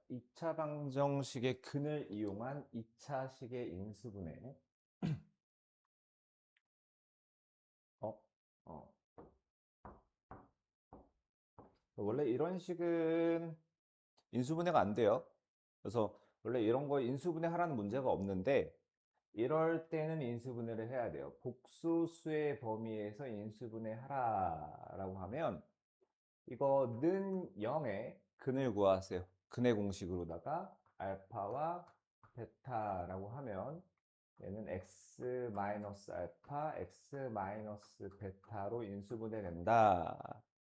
2차 방정식의 근을 이용한 2차식의 인수분해. 어, 어. 원래 이런 식은 인수분해가 안 돼요. 그래서 원래 이런 거 인수분해 하라는 문제가 없는데, 이럴 때는 인수분해를 해야 돼요. 복수수의 범위에서 인수분해 하라라고 하면, 이거 는 0의 근을 구하세요. 근의 공식으로다가 알파와 베타라고 하면, 얘는 x 마이너스 알파, x 마이너스 베타로 인수분해 된다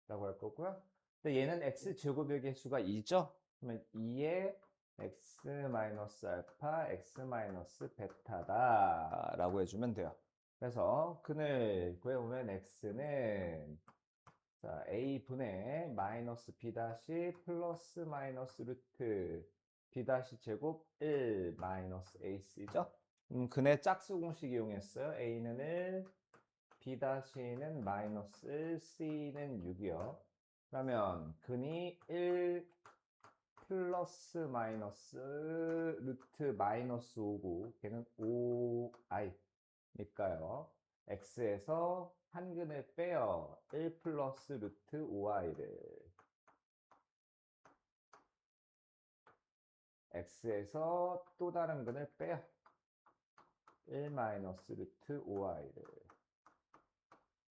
라고 할 거고요. 근데 얘는 x 제곱의 개수가 2죠? 그러면 2의 x 마이너스 알파, x 마이너스 베타다 라고 해주면 돼요. 그래서 근을 구해보면 x는 자, a분의 마이너스 b 다시 플러스 마이너스 루트 b 다시 제곱 1 마이너스 ac죠? 근의 짝수 공식 이용했어요. a는 1, b 다시는 마이너스 1, c는 6이요. 그러면 근이 1 플러스 마이너스 루트 마이너스 5고 걔는 5i니까요. x에서 한 근을 빼요. 1 플러스 루트 5i를 x에서 또 다른 근을 빼요. 1 마이너스 루트 5i를.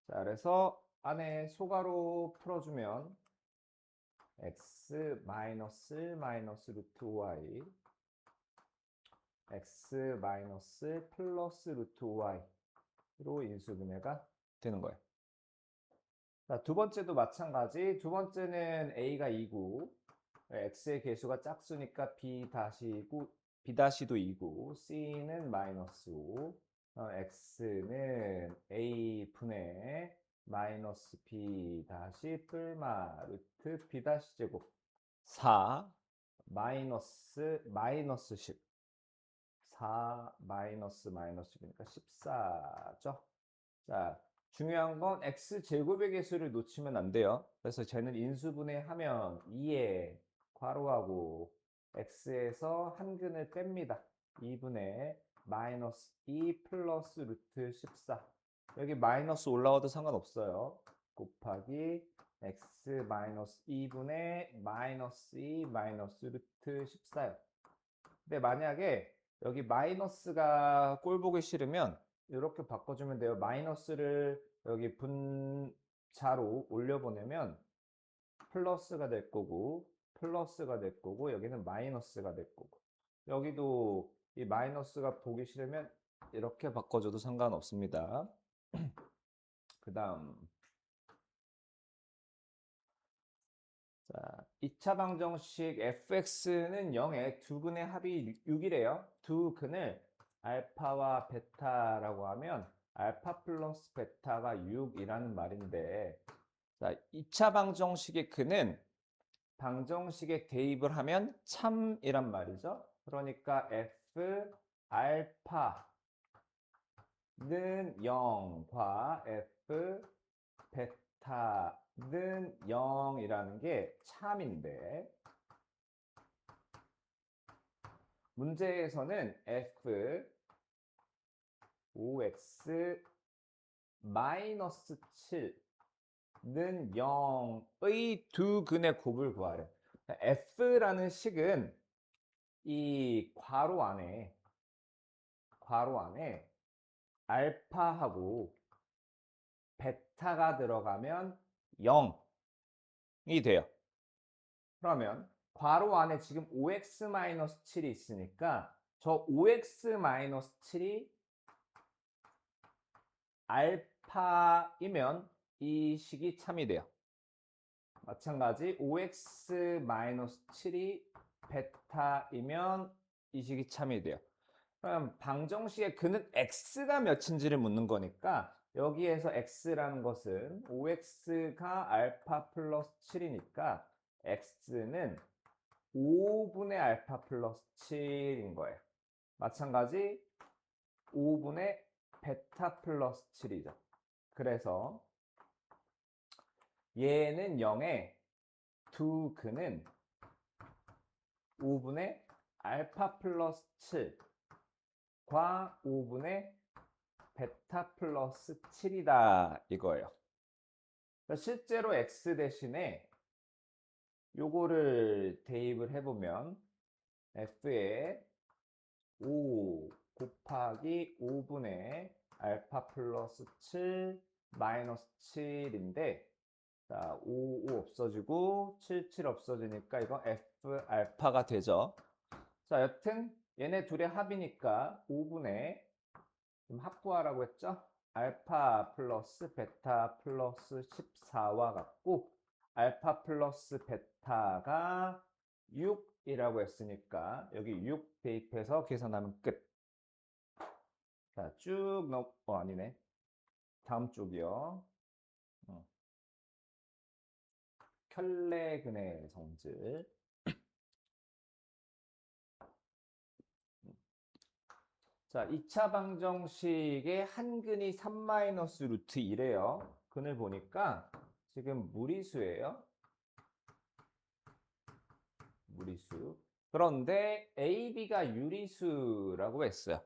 자, 그래서 안에 소가로 풀어주면 x 마이너스 1 마이너스 루트 5i x 마이너스 플러스 루트 5i로 인수분해가 되는 거예요. 자, 두 번째도 마찬가지. 두 번째는 a가 2고 x의 개수가 짝수니까 b 다시고 b 다시도 2고 c는 마이너스 5 x는 a 분의 마이너스 b 다시 뿔마 루트 b 다시 제곱 4 마이너스 10 4 마이너스 마이너스 10이니까 14죠. 자, 중요한 건 x제곱의 개수를 놓치면 안 돼요. 그래서 쟤는 인수분해하면 2에 괄호하고 x에서 한 근을 뺍니다. 2분의 마이너스 2 플러스 루트 14. 여기 마이너스 올라와도 상관없어요. 곱하기 x 마이너스 2분의 마이너스 2 마이너스 루트 14요. 근데 만약에 여기 마이너스가 꼴 보기 싫으면 이렇게 바꿔주면 돼요. 마이너스를 여기 분자로 올려보내면 플러스가 될 거고 플러스가 될 거고 여기는 마이너스가 될 거고 여기도 이 마이너스가 보기 싫으면 이렇게 바꿔줘도 상관없습니다. 그 다음 자, 2차 방정식 fx는 0에 두 근의 합이 6이래요. 두 근을 알파와 베타라고 하면 알파 플러스 베타가 6이라는 말인데 자, 2차 방정식의 근은 방정식에 대입을 하면 참이란 말이죠. 그러니까 f 알파는 0과 f 베타는 0이라는 게 참인데 문제에서는 f 5x 마이너스 7는 0의 두 근의 곱을 구하래. f라는 식은 이 괄호 안에 알파하고 베타가 들어가면 0이 돼요. 그러면 괄호 안에 지금 5x-7이 있으니까 저 5x-7이 알파이면 이 식이 참이 돼요. 마찬가지 5x-7이 베타이면 이 식이 참이 돼요. 그럼 방정식의 근은 x가 몇인지를 묻는 거니까 여기에서 x라는 것은 5x가 알파 플러스 7이니까 x는 5분의 알파 플러스 7인 거예요. 마찬가지 5분의 베타 플러스 7이죠. 그래서 얘는 0에 두 근은 5분의 알파 플러스 7과 5분의 베타 플러스 7이다 이거예요. 실제로 x 대신에 요거를 대입을 해보면 f에 5 곱하기 5분의 알파 플러스 7 마이너스 7인데, 자, 5 없어지고 7 없어지니까 이거 f 알파가 되죠. 자, 여튼 얘네 둘의 합이니까 5분의, 지금 합구하라고 했죠? 알파 플러스 베타 플러스 14와 같고, 알파 플러스 베타가 6이라고 했으니까 여기 6 대입해서 계산하면 끝. 자, 쭉 아니네. 다음 쪽이요. 켤레근의 성질. 자, 2차 방정식의 한 근이 3 루트 2래요. 근을 보니까 지금 무리수예요. 무리수. 그런데 AB가 유리수라고 했어요.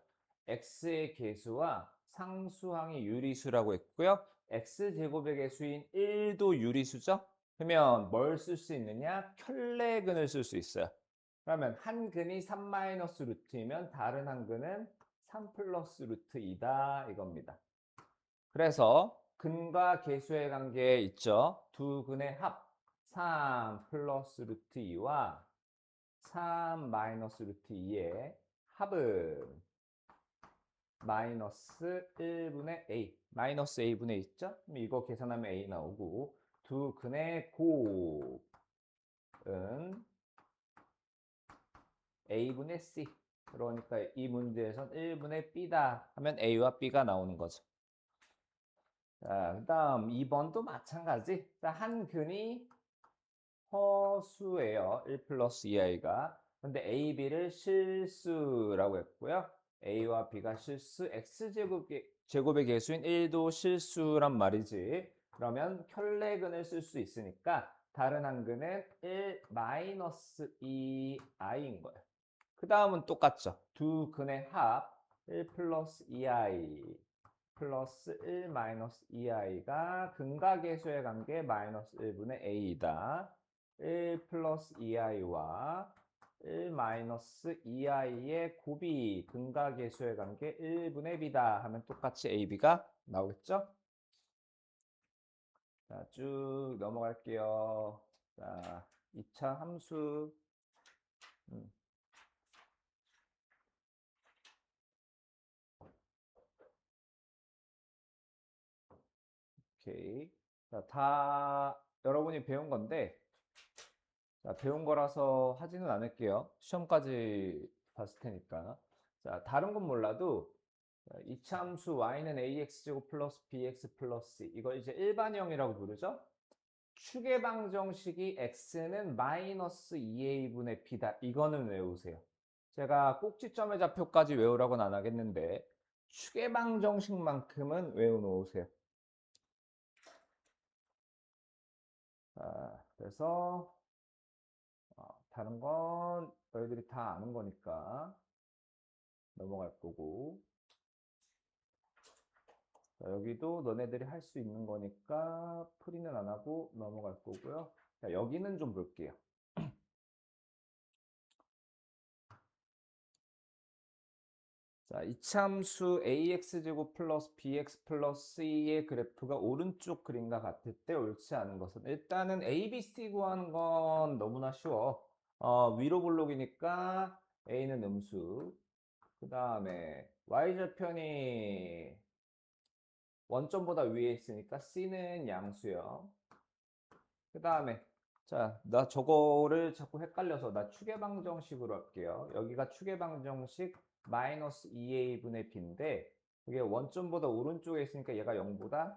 X의 계수와 상수항이 유리수라고 했고요. X제곱의 계수인 1도 유리수죠. 그러면 뭘 쓸 수 있느냐? 켤레근을 쓸 수 있어요. 그러면 한 근이 3 루트이면 다른 한 근은 3 플러스 루트 2다 이겁니다. 그래서 근과 계수의 관계 있죠. 두 근의 합 3 플러스 루트 2와 3 마이너스 루트 2의 합은 마이너스 1분의 a, 마이너스 a분의 있죠? 그럼 이거 계산하면 a 나오고, 두 근의 곱은 a분의 c. 그러니까 이 문제에선 1분의 b다 하면 a와 b가 나오는 거죠. 자, 그 다음 2번도 마찬가지. 자, 한 근이 허수예요. 1 플러스 2i가. 근데 a, b를 실수라고 했고요. a와 b가 실수, x제곱의 계수인 1도 실수란 말이지. 그러면 켤레근을 쓸 수 있으니까 다른 한 근은 1 마이너스 2i인 거예요. 그 다음은 똑같죠. 두 근의 합 1 플러스 2i 플러스 1 마이너스 2i가 근과 계수의 관계 마이너스 1분의 a이다. 1 플러스 2i와 1 마이너스 2i의 곱이 근과 계수의 관계 1분의 b다 하면 똑같이 ab가 나오겠죠? 자, 쭉 넘어갈게요. 자, 2차 함수. 오케이. 자, 다 여러분이 배운 건데, 자, 배운 거라서 하지는 않을게요. 시험까지 봤을 테니까. 자, 다른 건 몰라도 이차함수 y는 ax제곱 플러스 bx 플러스 c, 이걸 이제 일반형이라고 부르죠. 축의 방정식이 x는 마이너스 2a분의 b다. 이거는 외우세요. 제가 꼭지점의 좌표까지 외우라고는 안 하겠는데 축의 방정식만큼은 외워놓으세요. 자, 그래서 다른 건 너희들이 다 아는 거니까 넘어갈 거고, 자, 여기도 너네들이 할 수 있는 거니까 풀이는 안 하고 넘어갈 거고요. 자, 여기는 좀 볼게요. 자, 이참수 ax제곱 플러스 bx 플러스 c의 그래프가 오른쪽 그림과 같을 때 옳지 않은 것은, 일단은 a, b, c 구하는 건 너무나 쉬워. 위로 볼록이니까 a는 음수, 그 다음에 y절편이 원점보다 위에 있으니까 c는 양수요. 그 다음에 자, 나 저거를 자꾸 헷갈려서 나 추계방정식으로 할게요. 여기가 추계방정식 마이너스 2a분의 b인데 이게 원점보다 오른쪽에 있으니까 얘가 0보다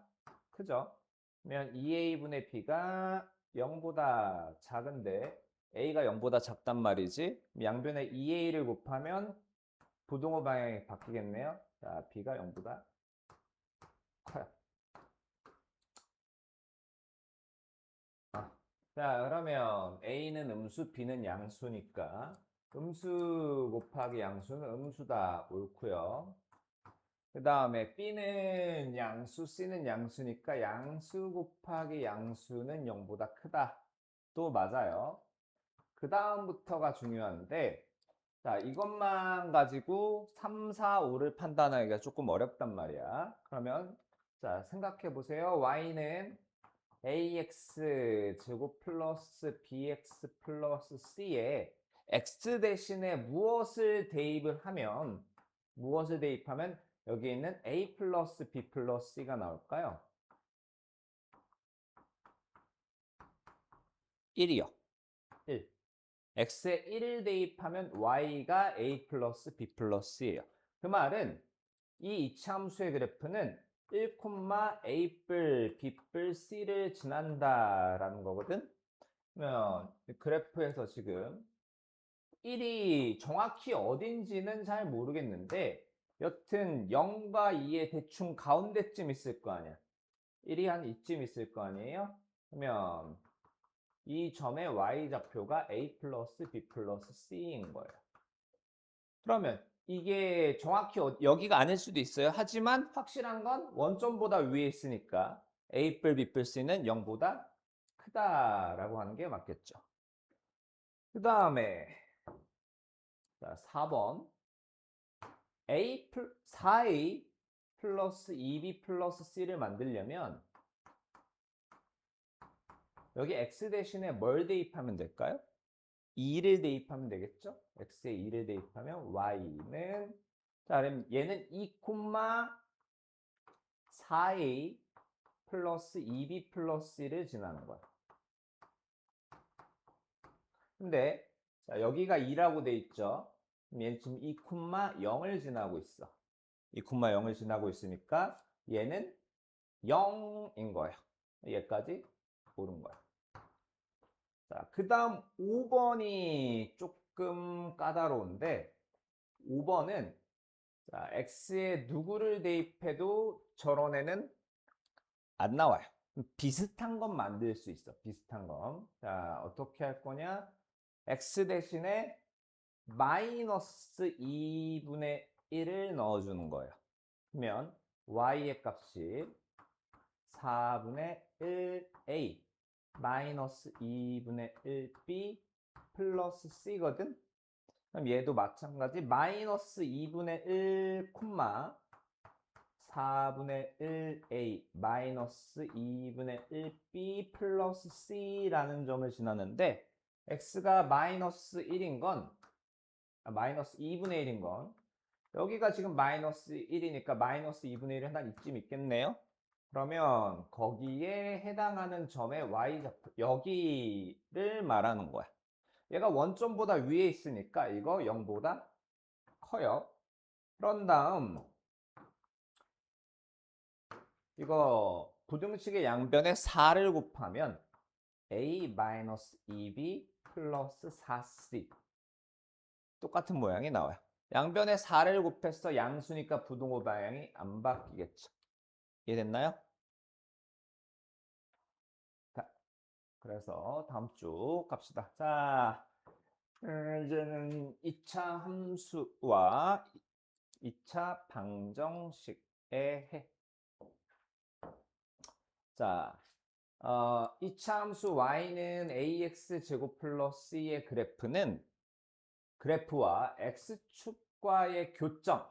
크죠? 그러면 2a분의 b가 0보다 작은데 a가 0보다 작단 말이지. 양변에 2a를 곱하면 부동호 방향이 바뀌겠네요. 자, b가 0보다 커요. 자, 그러면 A는 음수, B는 양수니까 음수 곱하기 양수는 음수다. 옳고요. 그 다음에 B는 양수, C는 양수니까 양수 곱하기 양수는 0보다 크다. 또 맞아요. 그 다음부터가 중요한데, 자, 이것만 가지고 3, 4, 5를 판단하기가 조금 어렵단 말이야. 그러면, 자, 생각해 보세요. Y는 ax 제곱 플러스 bx 플러스 c에 x 대신에 무엇을 대입하면 여기 있는 a 플러스 b 플러스 c가 나올까요? 1이요. 1. x에 1을 대입하면 y가 a 플러스 b 플러스 c예요. 그 말은 이 이차함수의 그래프는 1, a뿔, b뿔, c를 지난다라는 거거든. 그러면 그래프에서 지금 1이 정확히 어딘지는 잘 모르겠는데 여튼 0과 2의 대충 가운데쯤 있을 거 아니야. 1이 한 이쯤 있을 거 아니에요? 그러면 이 점의 y좌표가 a 플러스 b 플러스 c인 거예요. 그러면 이게 정확히 여기가 아닐 수도 있어요. 하지만 확실한 건 원점보다 위에 있으니까 A뿔 B뿔 C는 0보다 크다라고 하는 게 맞겠죠. 그 다음에 4번 4A 플러스 2B 플러스 C를 만들려면 여기 X 대신에 뭘 대입하면 될까요? 2를 대입하면 되겠죠? X에 2를 대입하면 Y는 자 그럼 얘는 2, 4A 플러스 2B 플러스 C를 지나는 거야. 근데 자, 여기가 2라고 돼 있죠. 그럼 얘는 지금 2, 0을 지나고 있어. 2, 0을 지나고 있으니까 얘는 0인 거예요. 얘까지 옳은 거야. 자, 그 다음 5번이 조금 까다로운데 5번은 자, x에 누구를 대입해도 저런 애는 안 나와요. 비슷한 건 만들 수 있어. 비슷한 건. 자, 어떻게 할 거냐? x 대신에 마이너스 2분의 1을 넣어주는 거예요. 그러면 y의 값이 4분의 1a 마이너스 2분의 1b 플러스 c거든. 그럼 얘도 마찬가지 마이너스 2분의 1, 4분의 1a 마이너스 2분의 1b 플러스 c라는 점을 지나는데 x가 마이너스 1인 건 마이너스 2분의 1인 건 여기가 지금 마이너스 1이니까 마이너스 2분의 1은 한 이쯤 있겠네요. 그러면 거기에 해당하는 점의 y좌표 여기를 말하는 거야. 얘가 원점보다 위에 있으니까 이거 0보다 커요. 그런 다음 이거 부등식의 양변에 4를 곱하면 a-2b 플러스 4c 똑같은 모양이 나와요. 양변에 4를 곱했어. 양수니까 부등호 방향이 안 바뀌겠죠. 이해됐나요? 자, 그래서 다음 쭉 갑시다. 자, 이제는 2차 함수와 2차 방정식의 해. 자, 2차 함수 y는 ax 제곱 플러스 c의 그래프와 x축과의 교점의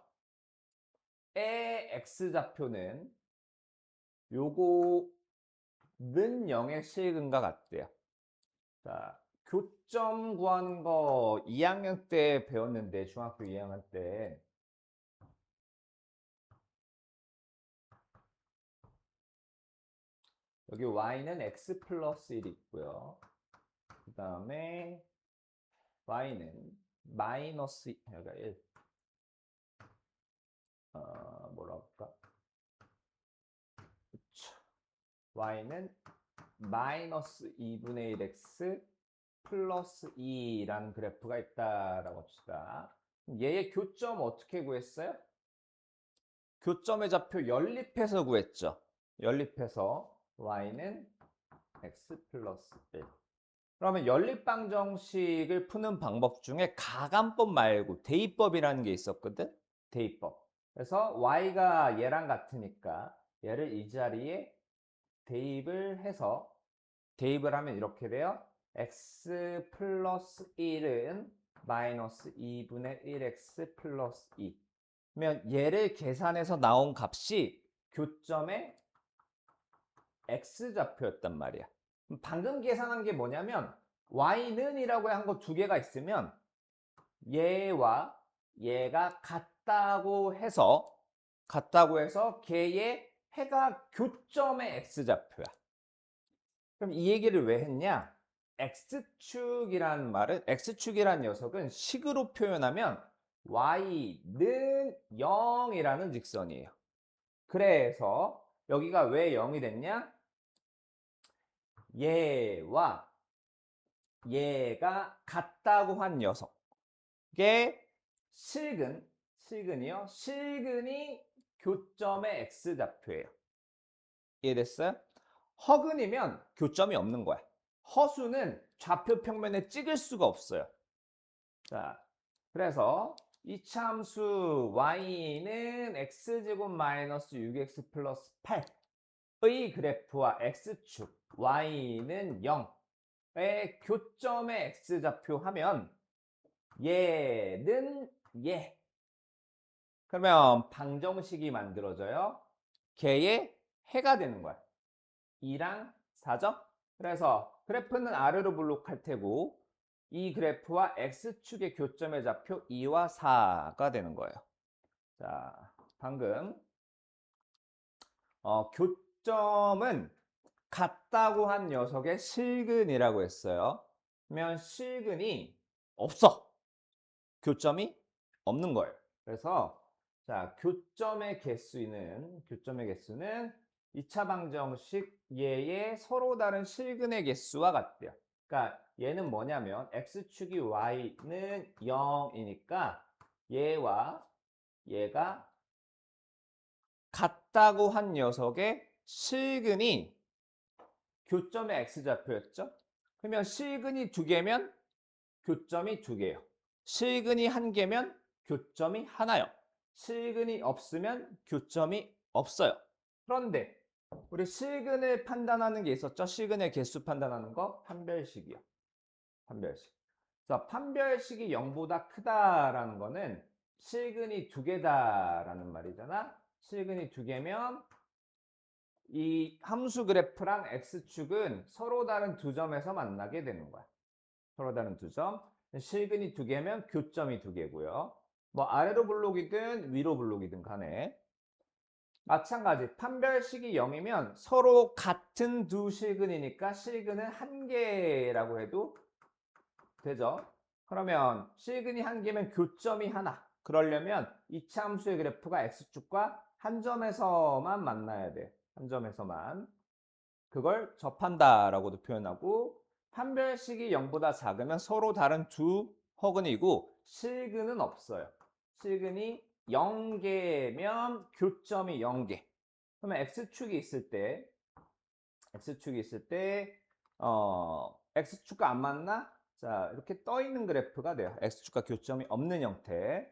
x좌표는 요거는 0의 실근과 같대요. 자, 교점 구하는 거 2학년 때 배웠는데 중학교 2학년 때 여기 y는 x 플러스 1이 있고요. 그 다음에 y는 마이너스 여기가 1 뭐라 할까? 그쵸. y는 마이너스 2분의 1x 플러스 2라는 그래프가 있다라고 합시다. 얘의 교점 어떻게 구했어요? 교점의 좌표 연립해서 구했죠. 연립해서 y는 x 플러스 1 그러면 연립방정식을 푸는 방법 중에 가감법 말고 대입법이라는 게 있었거든. 대입법. 그래서 y가 얘랑 같으니까 얘를 이 자리에 대입을 하면 이렇게 돼요. x 플러스 1은 마이너스 2분의 1x 플러스 2. 그러면 얘를 계산해서 나온 값이 교점의 x좌표였단 말이야. 방금 계산한 게 뭐냐면 y는 이라고 한 거 두 개가 있으면 얘와 얘가 같다고 해서 걔의 해가 교점의 x좌표야. 그럼 이 얘기를 왜 했냐? x축이란 녀석은 식으로 표현하면 y는 0이라는 직선이에요. 그래서 여기가 왜 0이 됐냐? 얘와 얘가 같다고 한 녀석의 실근이요. 실근이 교점의 x좌표예요. 이해됐어요? 허근이면 교점이 없는 거야. 허수는 좌표 평면에 찍을 수가 없어요. 자, 그래서 이차함수 y는 x제곱 마이너스 6x 플러스 8의 그래프와 x축 y는 0의 교점의 x좌표 하면 얘는 얘. 그러면 방정식이 만들어져요. 걔의 해가 되는 거야. 2랑 4죠? 그래서 그래프는 아래로 블록할 테고 이 그래프와 x축의 교점의 좌표 2와 4가 되는 거예요. 자, 방금 교점은 같다고 한 녀석의 실근이라고 했어요. 그러면 실근이 없어. 교점이 없는 거예요. 그래서 자, 교점의 개수는 2차 방정식 얘의 서로 다른 실근의 개수와 같대요. 그러니까 얘는 뭐냐면 x축이 y는 0이니까 얘와 얘가 같다고 한 녀석의 실근이 교점의 x좌표였죠. 그러면 실근이 2개면 교점이 2개예요. 실근이 1개면 교점이 하나요. 실근이 없으면 교점이 없어요. 그런데 우리 실근을 판단하는 게 있었죠. 실근의 개수 판단하는 거 판별식이요. 판별식. 그래서 판별식이 0보다 크다라는 거는 실근이 2개다라는 말이잖아. 실근이 2개면 이 함수 그래프랑 x축은 서로 다른 두 점에서 만나게 되는 거야. 서로 다른 두 점. 실근이 2개면 교점이 2개고요. 뭐 아래로 블록이든 위로 블록이든 간에 마찬가지 판별식이 0이면 서로 같은 두 실근이니까 실근은 1개라고 해도 되죠. 그러면 실근이 1개면 교점이 하나. 그러려면 이차 함수의 그래프가 x축과 한 점에서만 만나야 돼. 한 점에서만. 그걸 접한다라고도 표현하고 판별식이 0보다 작으면 서로 다른 두 허근이고 실근은 없어요. 실근이 0개면 교점이 0개. 그러면 x축이 있을 때 x축과 안 맞나? 자, 이렇게 떠 있는 그래프가 돼요. x축과 교점이 없는 형태.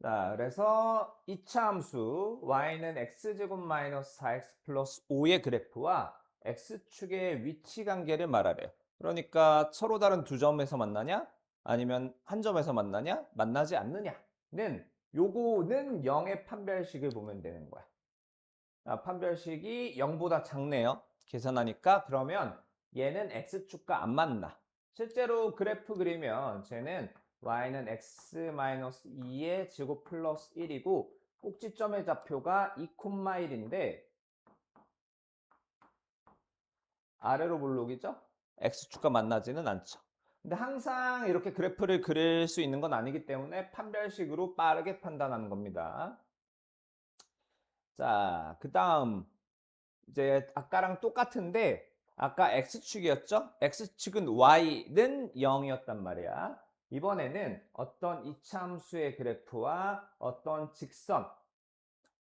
자, 그래서 이차 함수 y는 x제곱 마이너스 4x 플러스 5의 그래프와 x축의 위치 관계를 말하래요. 그러니까 서로 다른 두 점에서 만나냐? 아니면 한 점에서 만나냐? 만나지 않느냐는 요거는 0의 판별식을 보면 되는 거야. 판별식이 0보다 작네요. 계산하니까 그러면 얘는 x축과 안 맞나. 실제로 그래프 그리면 쟤는 y는 x-2의 제곱 플러스 1이고 꼭지점의 좌표가 2,1인데 아래로 블록이죠? x축과 만나지는 않죠. 근데 항상 이렇게 그래프를 그릴 수 있는 건 아니기 때문에 판별식으로 빠르게 판단하는 겁니다. 자, 그 다음 이제 아까랑 똑같은데 아까 x축이었죠? x축은 y는 0이었단 말이야. 이번에는 어떤 이차함수의 그래프와 어떤 직선이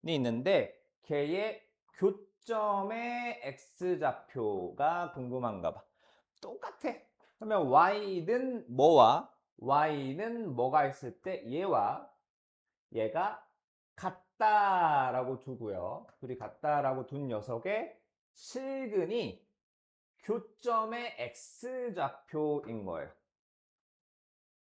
있는데 걔의 교점의 x좌표가 궁금한가 봐. 똑같아. 그러면 y는 뭐와 y는 뭐가 있을 때 얘와 얘가 같다라고 두고요. 둘이 같다라고 둔 녀석의 실근이 교점의 x좌표인 거예요.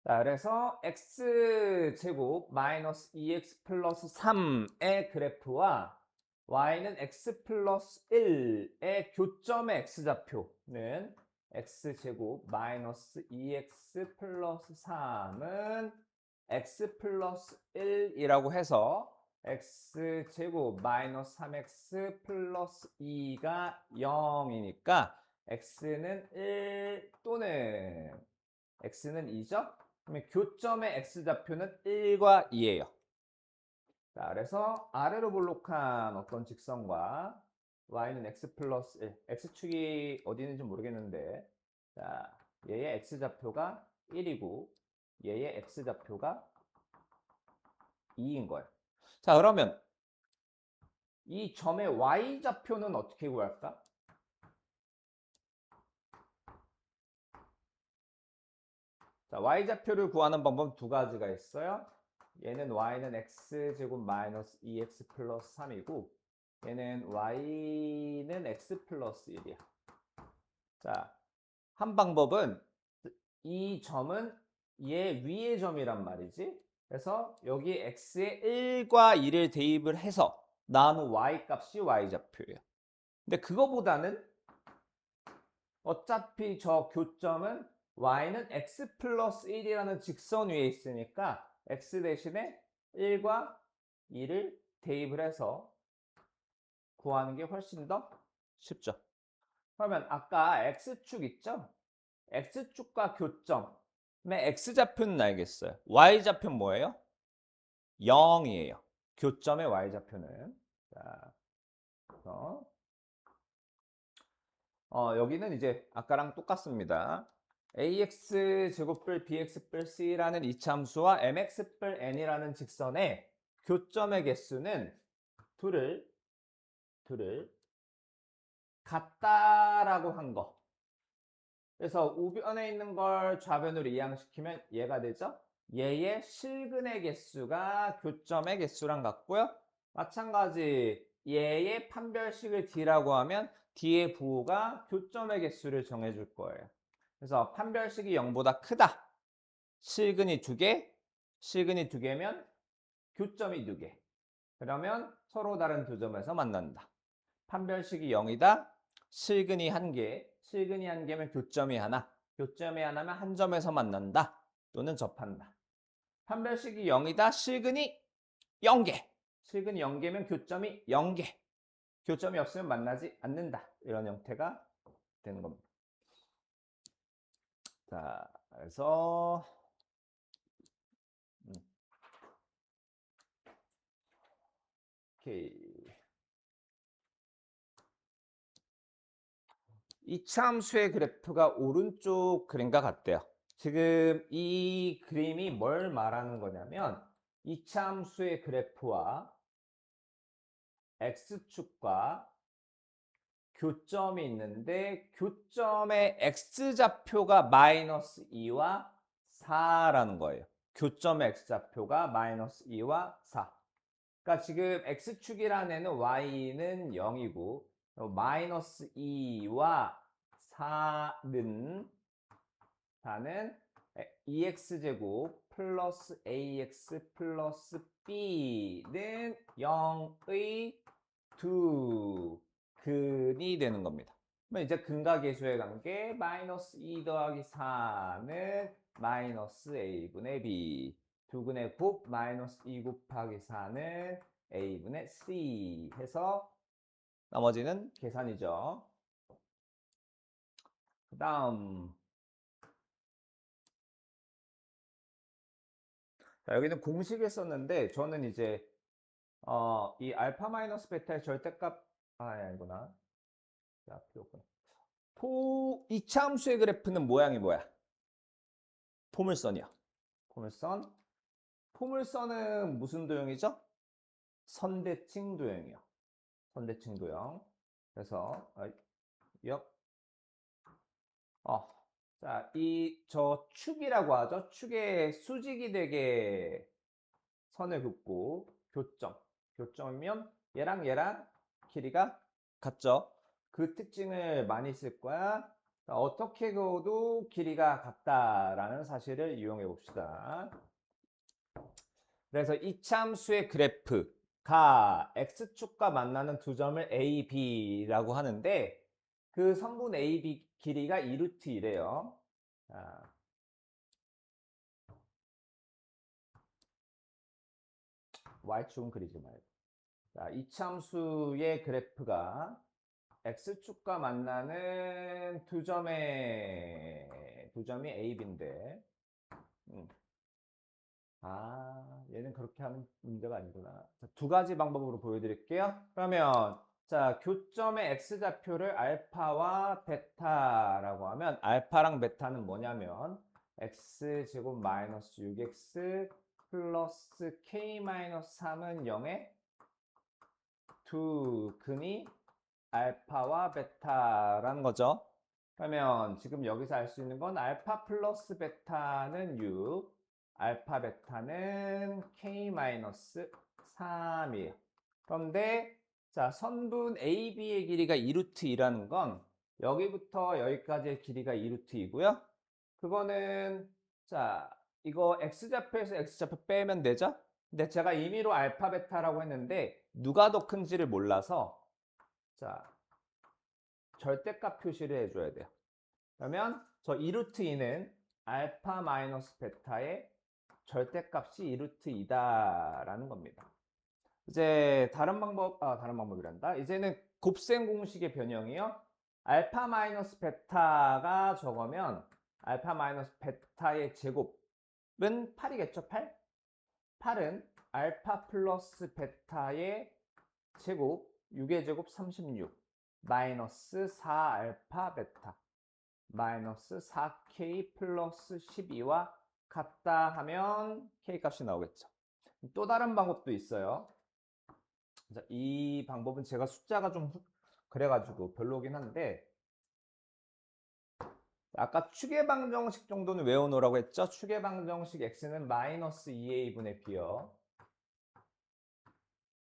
자, 그래서 x제곱 마이너스 2x 플러스 3의 그래프와 y는 x 플러스 1의 교점의 x좌표는 x제곱 마이너스 2x 플러스 3은 x 플러스 1이라고 해서 x제곱 마이너스 3x 플러스 2가 0이니까 x는 1 또는 x는 2죠? 그러면 교점의 x좌표는 1과 2예요. 자, 그래서 아래로 볼록한 어떤 직선과 y는 x 플러스 1, x축이 어디 있는지 모르겠는데, 자, 얘의 x좌표가 1이고 얘의 x좌표가 2인 거예요. 자, 그러면 이 점의 y좌표는 어떻게 구할까? 자, y좌표를 구하는 방법 두 가지가 있어요. 얘는 y는 x제곱 마이너스 2x 플러스 3이고 얘는 y는 x 플러스 1이야. 자, 한 방법은 이 점은 얘 위의 점이란 말이지. 그래서 여기 x에 1과 2를 대입을 해서 나눈 y 값이 y좌표예요. 근데 그거보다는 어차피 저 교점은 y는 x 플러스 1이라는 직선 위에 있으니까 x 대신에 1과 2를 대입을 해서 구하는 게 훨씬 더 쉽죠. 그러면 아까 x축 있죠? x축과 교점의 x좌표는 알겠어요. y좌표는 뭐예요? 0이에요. 교점의 y좌표는. 자, 그래서 여기는 이제 아까랑 똑같습니다. ax 제곱뿔 bx 뿔 c라는 이차함수와 mx 뿔 n이라는 직선의 교점의 개수는 둘을 같다라고 한 거. 그래서 우변에 있는 걸 좌변으로 이항시키면 얘가 되죠. 얘의 실근의 개수가 교점의 개수랑 같고요. 마찬가지 얘의 판별식을 d라고 하면 d의 부호가 교점의 개수를 정해줄 거예요. 그래서 판별식이 0보다 크다. 실근이 2개, 실근이 2개면 교점이 2개. 그러면 서로 다른 두 점에서 만난다. 판별식이 0이다. 실근이 1개, 실근이 1개면 교점이 하나, 교점이 하나면 한 점에서 만난다. 또는 접한다. 판별식이 0이다. 실근이 0개, 실근이 0개면 교점이 0개, 교점이 없으면 만나지 않는다. 이런 형태가 되는 겁니다. 자, 그래서 오케이. 이차함수의 그래프가 오른쪽 그림과 같대요. 지금 이 그림이 뭘 말하는 거냐면 이차함수의 그래프와 x축과 교점이 있는데 교점의 x좌표가 마이너스 2와 4라는 거예요. 교점의 x좌표가 마이너스 2와 4. 그러니까 지금 x축이라는 애는 y는 0이고 마이너스 2와 4는 2x제곱 플러스 ax 플러스 b는 0의 두 근이 되는 겁니다. 그럼 이제 근과 계수의 관계 마이너스 2 더하기 4는 마이너스 a분의 b, 두 근의 곱 마이너스 2 곱하기 4는 a분의 c 해서 나머지는 계산이죠. 그 다음 여기는 공식을 썼는데 저는 이제 이 알파 마이너스 베타의 절대값 아니구나. 자, 필요 없구나. 이차함수의 그래프는 모양이 뭐야? 포물선이야. 포물선. 포물선은 무슨 도형이죠? 선대칭 도형이요. 선대칭 도형. 그래서 역 어, 자, 저 축이라고 하죠. 축에 수직이 되게 선을 긋고 교점이면 얘랑 길이가 같죠. 그 특징을 많이 쓸 거야. 자, 어떻게 그어도 길이가 같다라는 사실을 이용해 봅시다. 그래서 이참수의 그래프가 x축과 만나는 두 점을 a, b라고 하는데 그 선분 a, b 길이가 2루트 1이래요. 자, y축은 그리지 말고. 자, 이참수의 그래프가 x축과 만나는 두 점이 a, b인데 얘는 그렇게 하는 문제가 아니구나. 자, 두 가지 방법으로 보여드릴게요. 그러면 자, 교점의 x좌표를 알파와 베타라고 하면 알파랑 베타는 뭐냐면 x제곱 마이너스 6x 플러스 k 마이너스 3은 0에 두 근이 알파와 베타라는 거죠. 그러면 지금 여기서 알 수 있는 건 알파 플러스 베타는 6, 알파 베타는 k-3이에요. 그런데 자, 선분 AB의 길이가 2루트 2라는 건 여기부터 여기까지의 길이가 2루트 2고요. 그거는 자, 이거 x좌표에서 x좌표 빼면 되죠? 근데 제가 임의로 알파 베타라고 했는데 누가 더 큰지를 몰라서 자, 절대값 표시를 해줘야 돼요. 그러면 저 2루트 2는 알파 마이너스 베타의 절대값이 2루트 2다라는 겁니다. 이제 다른 방법이란다. 이제는 곱셈 공식의 변형이요. 알파 마이너스 베타가 저거면 알파 마이너스 베타의 제곱은 8이겠죠, 8? 8은 알파 플러스 베타의 제곱, 6의 제곱 36, 마이너스 4알파 베타, 마이너스 4k 플러스 12와 같다 하면 k 값이 나오겠죠. 또 다른 방법도 있어요. 이 방법은 제가 숫자가 좀 그래가지고 별로긴 한데 아까 추계방정식 정도는 외워놓으라고 했죠. 추계방정식 x는 마이너스 2a분의 b요.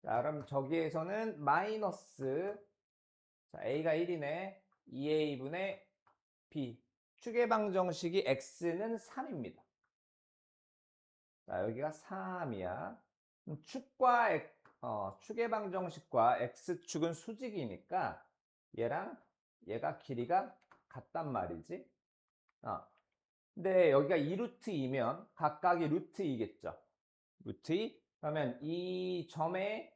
자, 그럼 저기에서는 마이너스 자, a가 1이네. 2a분의 b. 추계방정식이 x는 3입니다. 자, 여기가 3이야. 추계방정식과 x축은 수직이니까 얘랑 얘가 길이가 같단 말이지. 근데 여기가 2루트 2면 각각이 루트 2겠죠. 루트 2. 그러면 이 점에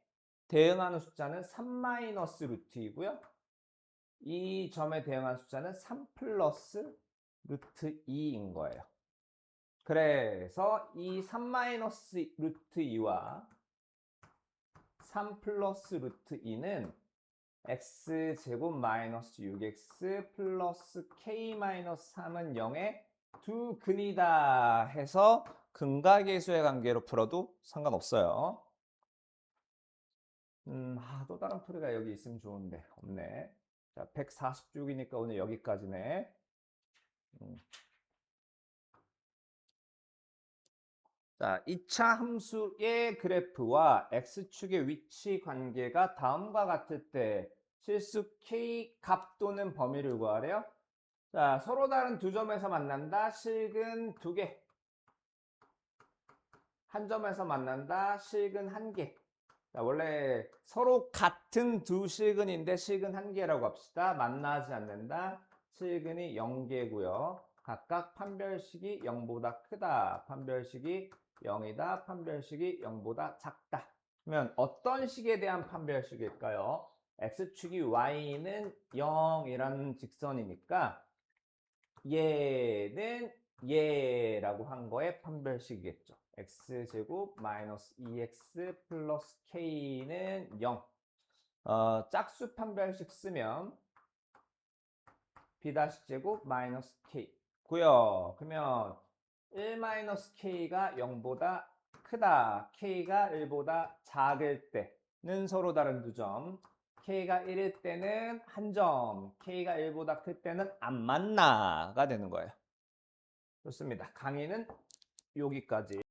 대응하는 숫자는 3 마이너스 루트 2고요. 이 점에 대응한 숫자는 3 플러스 루트 2인 거예요. 그래서 이 3 마이너스 루트 2와 3 플러스 루트 2는 x제곱 마이너스 6x 플러스 k 마이너스 3은 0의 두 근이다 해서 근각계수의 관계로 풀어도 상관없어요. 또 다른 풀이가 여기 있으면 좋은데 없네. 자, 140쪽이니까 오늘 여기까지네. 자, 2차 함수의 그래프와 x축의 위치 관계가 다음과 같을 때 실수 k 값 또는 범위를 구하래요. 자, 서로 다른 두 점에서 만난다. 실근 2개. 한 점에서 만난다. 실근 1개. 자, 원래 서로 같은 두 실근인데 실근 1개라고 합시다. 만나지 않는다. 실근이 0개고요. 각각 판별식이 0보다 크다. 판별식이 0이다. 판별식이 0보다 작다. 그러면 어떤 식에 대한 판별식일까요? x축이 y는 0이라는 직선이니까 얘는 얘라고 한 거의 판별식이겠죠. x제곱 마이너스 2x 플러스 k는 0. 짝수 판별식 쓰면 b-제곱 마이너스 k 고요. 그러면 1 마이너스 k가 0보다 크다. k가 1보다 작을 때는 서로 다른 두 점. K가 1일 때는 한 점, K가 1보다 클 때는 안 만나가 되는 거예요. 좋습니다. 강의는 여기까지.